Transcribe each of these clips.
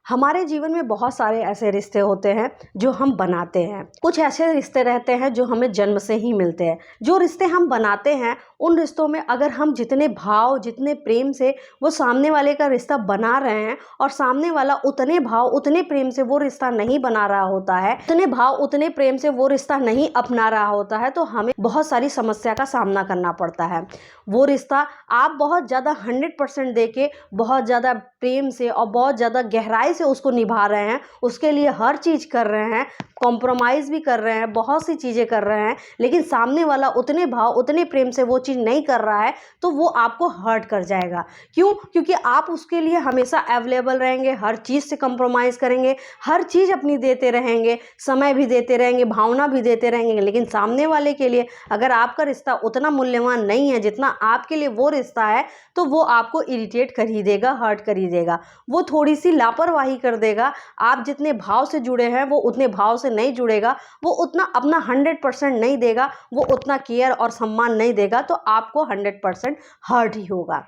हमारे जीवन में बहुत सारे ऐसे रिश्ते होते हैं जो हम बनाते हैं। कुछ ऐसे रिश्ते रहते हैं जो हमें जन्म से ही मिलते हैं। जो रिश्ते हम बनाते हैं उन रिश्तों में अगर हम जितने भाव, जितने प्रेम से वो सामने वाले का रिश्ता बना रहे हैं और सामने वाला उतने भाव, उतने प्रेम से वो रिश्ता नहीं बना रहा होता है, उतने भाव, उतने प्रेम से वो रिश्ता नहीं अपना रहा होता है, तो हमें बहुत सारी समस्या का सामना करना पड़ता है। वो रिश्ता आप बहुत ज़्यादा 100% देके, बहुत ज़्यादा प्रेम से और बहुत ज़्यादा गहराई से उसको निभा रहे हैं, उसके लिए हर चीज़ कर रहे हैं, कॉम्प्रोमाइज़ भी कर रहे हैं, बहुत सी चीज़ें कर रहे हैं, लेकिन सामने वाला उतने भाव, उतने प्रेम से वो चीज़ नहीं कर रहा है, तो वो आपको हर्ट कर जाएगा। क्यों? क्योंकि आप उसके लिए हमेशा अवेलेबल रहेंगे, हर चीज़ से कॉम्प्रोमाइज़ करेंगे, हर चीज़ अपनी देते रहेंगे, समय भी देते रहेंगे, भावना भी देते रहेंगे, लेकिन सामने वाले के लिए अगर आपका रिश्ता उतना मूल्यवान नहीं है जितना आपके लिए वो रिश्ता है, तो वो आपको इरिटेट कर ही देगा, हर्ट कर ही देगा। वो थोड़ी सी लापरवाही कर देगा। आप जितने भाव से जुड़े हैं वो उतने भाव से नहीं जुड़ेगा, वो उतना अपना 100% नहीं देगा, वो उतना केयर और सम्मान नहीं देगा, तो आपको 100% हर्ट ही होगा।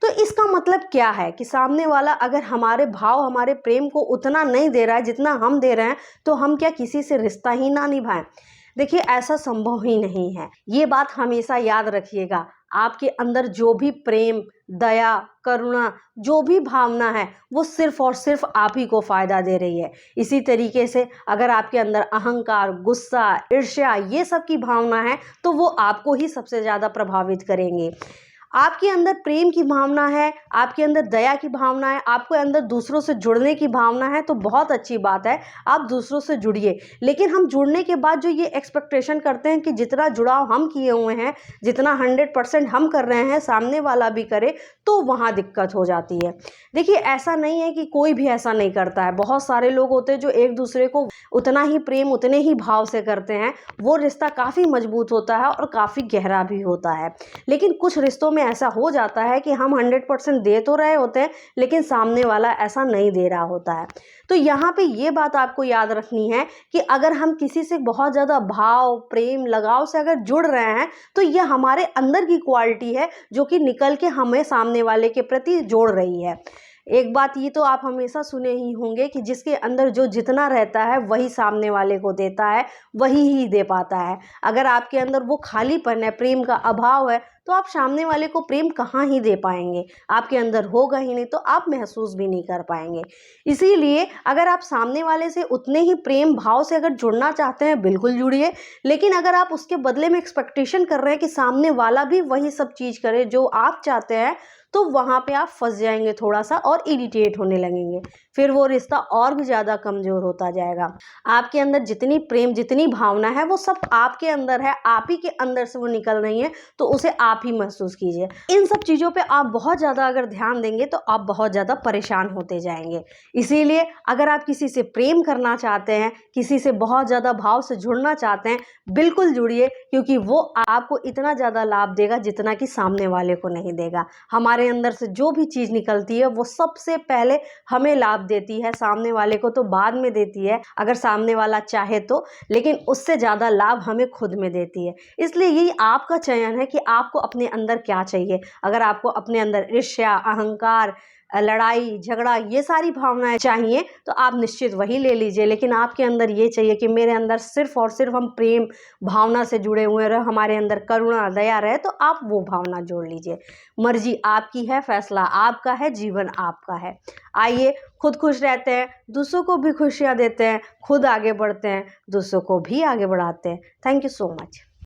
तो इसका मतलब क्या है कि सामने वाला अगर हमारे भाव, हमारे प्रेम को उतना नहीं दे रहा है जितना हम दे रहे हैं, तो हम क्या किसी से रिश्ता ही ना निभाएं? देखिए, ऐसा संभव ही नहीं है। ये बात हमेशा याद रखिएगा। आपके अंदर जो भी प्रेम, दया, करुणा, जो भी भावना है, वो सिर्फ और सिर्फ आप ही को फ़ायदा दे रही है। इसी तरीके से अगर आपके अंदर अहंकार, गुस्सा, ईर्ष्या, ये सब की भावना है, तो वो आपको ही सबसे ज़्यादा प्रभावित करेंगे। आपके अंदर प्रेम की भावना है, आपके अंदर दया की भावना है, आपके अंदर दूसरों से जुड़ने की भावना है, तो बहुत अच्छी बात है, आप दूसरों से जुड़िए। लेकिन हम जुड़ने के बाद जो ये एक्सपेक्टेशन करते हैं कि जितना जुड़ाव हम किए हुए हैं, जितना 100% हम कर रहे हैं, सामने वाला भी करे, तो वहाँ दिक्कत हो जाती है। देखिए, ऐसा नहीं है कि कोई भी ऐसा नहीं करता है। बहुत सारे लोग होते हैं जो एक दूसरे को उतना ही प्रेम, उतने ही भाव से करते हैं। वो रिश्ता काफ़ी मजबूत होता है और काफ़ी गहरा भी होता है। लेकिन कुछ रिश्तों में ऐसा हो जाता है कि हम 100% दे तो रहे होते हैं, लेकिन सामने वाला ऐसा नहीं दे रहा होता है। तो यहाँ पे ये बात आपको याद रखनी है कि अगर हम किसी से बहुत ज़्यादा भाव, प्रेम, लगाव से अगर जुड़ रहे हैं, तो ये हमारे अंदर की क्वालिटी है जो कि निकल के हमें सामने वाले के प्रति जोड़ रही है। एक बात ये तो आप हमेशा सुने ही होंगे कि जिसके अंदर जो जितना रहता है वही सामने वाले को देता है, वही ही दे पाता है। अगर आपके अंदर वो खालीपन है, प्रेम का अभाव है, तो आप सामने वाले को प्रेम कहाँ ही दे पाएंगे। आपके अंदर होगा ही नहीं, तो आप महसूस भी नहीं कर पाएंगे। इसीलिए अगर आप सामने वाले से उतने ही प्रेम भाव से अगर जुड़ना चाहते हैं, बिल्कुल जुड़िए। लेकिन अगर आप उसके बदले में एक्सपेक्टेशन कर रहे हैं कि सामने वाला भी वही सब चीज़ करे जो आप चाहते हैं, तो वहाँ पे आप फंस जाएंगे थोड़ा सा और इरिटेट होने लगेंगे। फिर वो रिश्ता और भी ज़्यादा कमज़ोर होता जाएगा। आपके अंदर जितनी प्रेम, जितनी भावना है, वो सब आपके अंदर है, आप ही के अंदर से वो निकल रही है, तो उसे आप ही महसूस कीजिए। इन सब चीज़ों पे आप बहुत ज़्यादा अगर ध्यान देंगे तो आप बहुत ज़्यादा परेशान होते जाएंगे। इसीलिए अगर आप किसी से प्रेम करना चाहते हैं, किसी से बहुत ज़्यादा भाव से जुड़ना चाहते हैं, बिल्कुल जुड़िए, क्योंकि वो आपको इतना ज़्यादा लाभ देगा जितना कि सामने वाले को नहीं देगा। हमारे अंदर से जो भी चीज़ निकलती है वो सबसे पहले हमें लाभ देती है, सामने वाले को तो बाद में देती है, अगर सामने वाला चाहे तो, लेकिन उससे ज़्यादा लाभ हमें खुद में देती है। इसलिए यही आपका चयन है कि आपको अपने अंदर क्या चाहिए। अगर आपको अपने अंदर ईर्ष्या, अहंकार, लड़ाई झगड़ा, ये सारी भावनाएं चाहिए, तो आप निश्चित वही ले लीजिए। लेकिन आपके अंदर ये चाहिए कि मेरे अंदर सिर्फ और सिर्फ हम प्रेम भावना से जुड़े हुए रहे, हमारे अंदर करुणा, दया रहे, तो आप वो भावना जोड़ लीजिए। मर्जी आपकी है, फैसला आपका है, जीवन आपका है। आइए, खुद खुश रहते हैं, दूसरों को भी खुशियाँ देते हैं, खुद आगे बढ़ते हैं, दूसरों को भी आगे बढ़ाते हैं। Thank you so much.